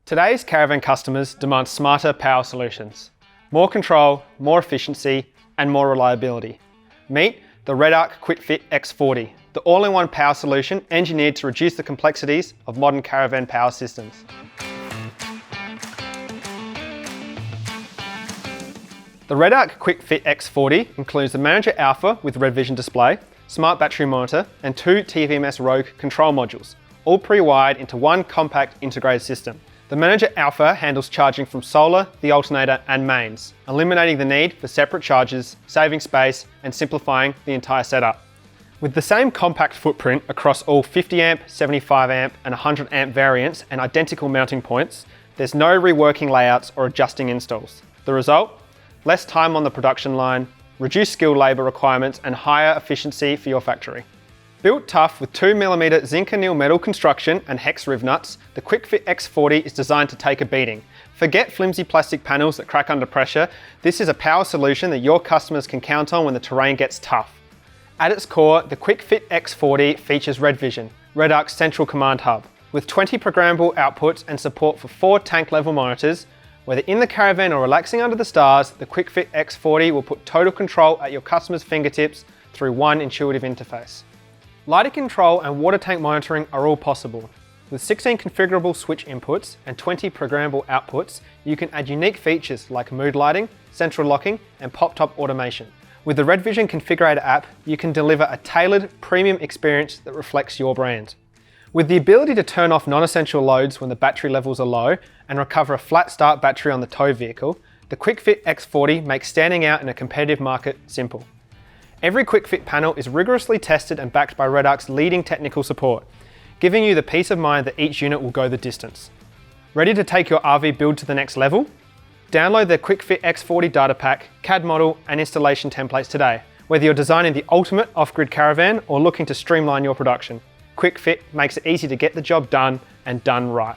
Today's caravan customers demand smarter power solutions. More control, more efficiency, and more reliability. Meet the REDARC QuickFit X40, the all-in-one power solution engineered to reduce the complexities of modern caravan power systems. The REDARC QuickFit X40 includes the Manager Alpha with RedVision Display, Smart Battery Monitor, and 2 TVMS Rogue control modules, all pre-wired into one compact integrated system. The Manager Alpha handles charging from solar, the alternator, and mains, eliminating the need for separate chargers, saving space, and simplifying the entire setup. With the same compact footprint across all 50 amp, 75 amp, and 100 amp variants and identical mounting points, there's no reworking layouts or adjusting installs. The result? Less time on the production line, reduced skilled labour requirements, and higher efficiency for your factory. Built tough with 2mm Zincanneal metal construction and hex riv nuts, the QuickFit X40 is designed to take a beating. Forget flimsy plastic panels that crack under pressure. This is a power solution that your customers can count on when the terrain gets tough. At its core, the QuickFit X40 features RedVision, REDARC's central command hub. With 20 programmable outputs and support for 4 tank level monitors, whether in the caravan or relaxing under the stars, the QuickFit X40 will put total control at your customer's fingertips through one intuitive interface. Lighting control and water tank monitoring are all possible. With 16 configurable switch inputs and 20 programmable outputs, you can add unique features like mood lighting, central locking, and pop-top automation. With the RedVision Configurator app, you can deliver a tailored, premium experience that reflects your brand. With the ability to turn off non-essential loads when the battery levels are low and recover a flat start battery on the tow vehicle, the QuickFit X40 makes standing out in a competitive market simple. Every QuickFit panel is rigorously tested and backed by REDARC's leading technical support, giving you the peace of mind that each unit will go the distance. Ready to take your RV build to the next level? Download the QuickFit X40 data pack, CAD model, and installation templates today. Whether you're designing the ultimate off-grid caravan or looking to streamline your production, QuickFit makes it easy to get the job done and done right.